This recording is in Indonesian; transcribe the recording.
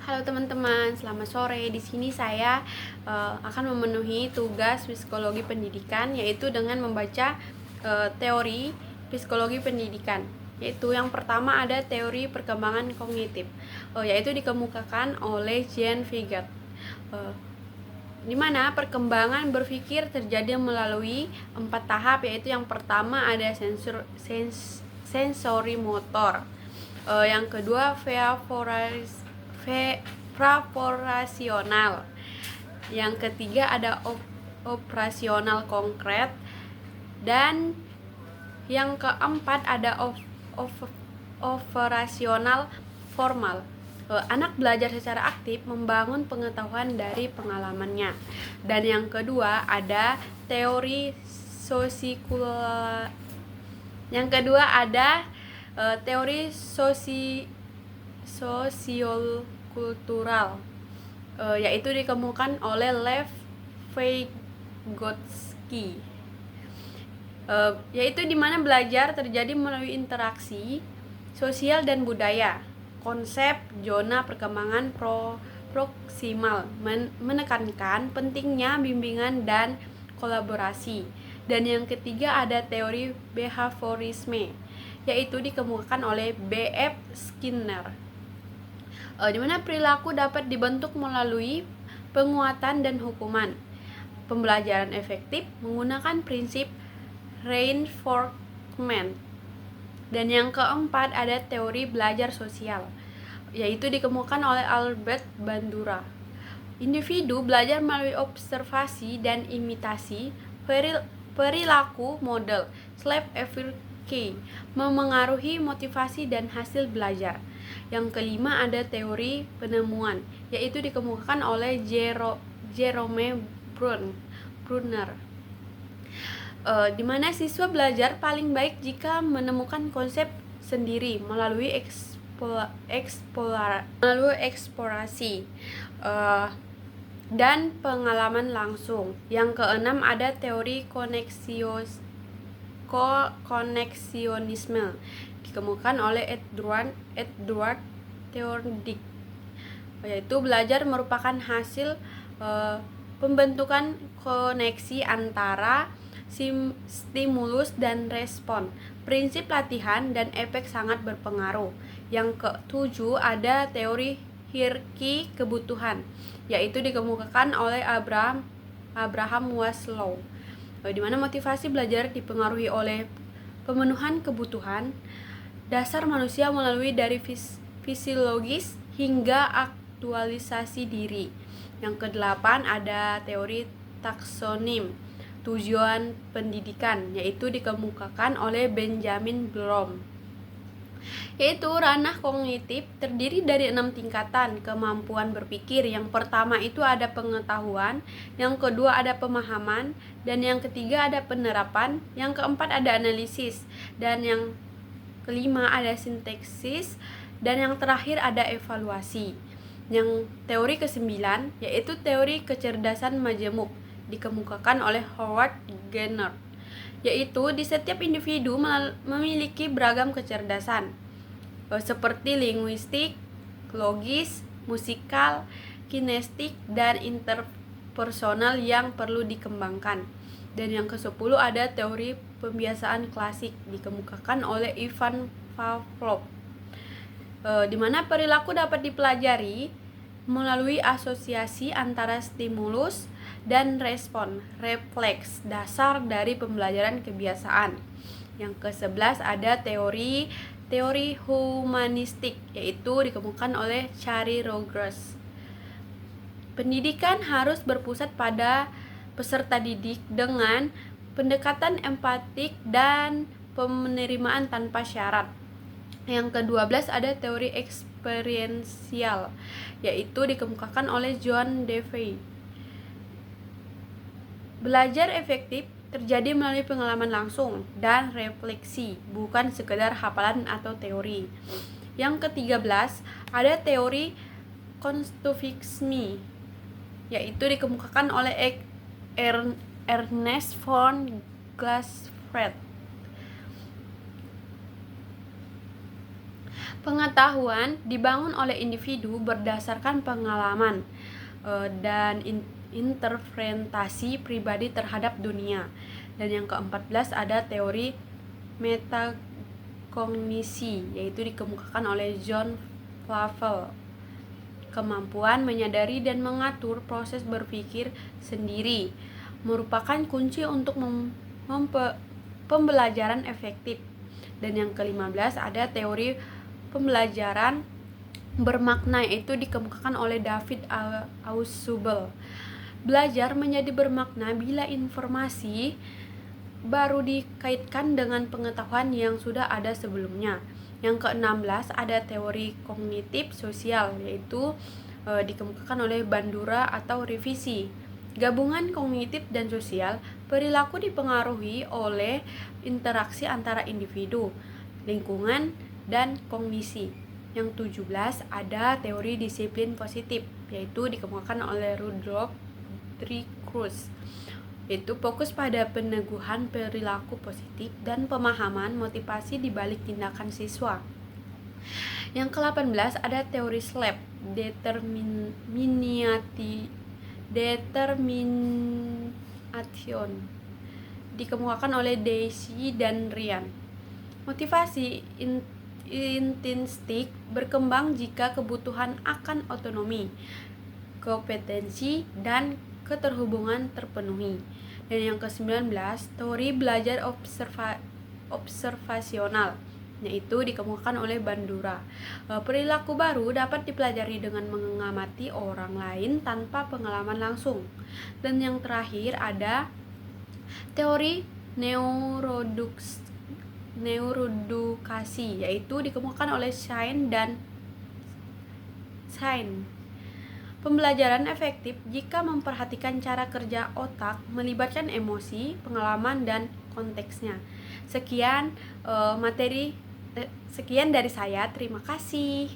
Halo teman-teman, selamat sore. Di sini saya akan memenuhi tugas psikologi pendidikan, yaitu dengan membaca teori psikologi pendidikan. Yaitu yang pertama ada teori perkembangan kognitif, yaitu dikemukakan oleh Jean Piaget, di mana perkembangan berpikir terjadi melalui 4 tahap, yaitu yang pertama ada sensori motor, yang kedua prapораsional, yang ketiga ada operasional konkret, dan yang keempat ada operasional formal. Anak belajar secara aktif membangun pengetahuan dari pengalamannya. Dan yang kedua ada teori sosikultural. Yang kedua ada teori sosiokultural, yaitu dikemukakan oleh Lev Vygotsky, yaitu di mana belajar terjadi melalui interaksi sosial dan budaya. Konsep zona perkembangan proksimal menekankan pentingnya bimbingan dan kolaborasi. Dan yang ketiga ada teori behaviorisme, yaitu dikemukakan oleh B.F. Skinner, di mana perilaku dapat dibentuk melalui penguatan dan hukuman. Pembelajaran efektif menggunakan prinsip reinforcement. Dan yang keempat ada teori belajar sosial, yaitu dikemukakan oleh Albert Bandura. Individu belajar melalui observasi dan imitasi perilaku model Slave-Effirt memengaruhi motivasi dan hasil belajar. Yang kelima ada teori penemuan, yaitu dikemukakan oleh Jerome Bruner, di mana siswa belajar paling baik jika menemukan konsep sendiri melalui eksplorasi dan pengalaman langsung. Yang keenam ada teori koneksionisme, dikemukakan oleh Edward Thorndike, yaitu belajar merupakan hasil pembentukan koneksi antara stimulus dan respon. Prinsip latihan dan efek sangat berpengaruh. Yang ketujuh ada teori hierarki kebutuhan, yaitu dikemukakan oleh Abraham Maslow, di mana motivasi belajar dipengaruhi oleh pemenuhan kebutuhan dasar manusia melalui dari fisiologis hingga aktualisasi diri. Yang kedelapan ada teori taksonim tujuan pendidikan, yaitu dikemukakan oleh Benjamin Bloom, yaitu ranah kognitif terdiri dari 6 tingkatan kemampuan berpikir. Yang pertama itu ada pengetahuan, yang kedua ada pemahaman, dan yang ketiga ada penerapan, yang keempat ada analisis, dan yang kelima ada sintaksis, dan yang terakhir ada evaluasi. Yang teori ke-9 yaitu teori kecerdasan majemuk, dikemukakan oleh Howard Gardner, yaitu di setiap individu memiliki beragam kecerdasan, seperti linguistik, logis, musikal, kinestik, dan interpersonal yang perlu dikembangkan. Dan yang ke-10 ada teori pembiasaan klasik, dikemukakan oleh Ivan Pavlov, di mana perilaku dapat dipelajari melalui asosiasi antara stimulus dan respon, refleks dasar dari pembelajaran kebiasaan. Yang ke-11 ada teori humanistik, yaitu dikemukakan oleh Chari Rogers. Pendidikan harus berpusat pada peserta didik dengan pendekatan empatik dan penerimaan tanpa syarat. Yang ke-12 ada teori eksperiensial, yaitu dikemukakan oleh John Dewey. Belajar efektif terjadi melalui pengalaman langsung dan refleksi, bukan sekedar hafalan atau teori. Yang ke-13 ada teori konstruktivisme, yaitu dikemukakan oleh Ernest von Glassfeld. Pengetahuan dibangun oleh individu berdasarkan pengalaman dan interpretasi pribadi terhadap dunia. Dan yang ke-14 ada teori metakognisi, yaitu dikemukakan oleh John Flavel. Kemampuan menyadari dan mengatur proses berpikir sendiri merupakan kunci untuk pembelajaran efektif. Dan yang ke-15 ada teori pembelajaran bermakna, yaitu dikemukakan oleh David Ausubel. Belajar menjadi bermakna bila informasi baru dikaitkan dengan pengetahuan yang sudah ada sebelumnya. Yang ke-16 ada teori kognitif sosial, yaitu dikemukakan oleh Bandura atau revisi. Gabungan kognitif dan sosial, perilaku dipengaruhi oleh interaksi antara individu, lingkungan, dan kognisi. Yang 17 ada teori disiplin positif, yaitu dikemukakan oleh Rudolf Cruz. Itu fokus pada peneguhan perilaku positif dan pemahaman motivasi di balik tindakan siswa. Yang ke-18 ada teori SLAP, determination, dikemukakan oleh Daisy dan Ryan. Motivasi intrinsik berkembang jika kebutuhan akan otonomi, kompetensi, dan keterhubungan terpenuhi. Dan yang ke-19 teori belajar observasional, yaitu dikemukakan oleh Bandura. Perilaku baru dapat dipelajari dengan mengamati orang lain tanpa pengalaman langsung. Dan yang terakhir ada teori neuroedukasi, yaitu dikemukakan oleh Shine dan Shine. Pembelajaran efektif jika memperhatikan cara kerja otak, melibatkan emosi, pengalaman, dan konteksnya. Sekian dari saya. Terima kasih.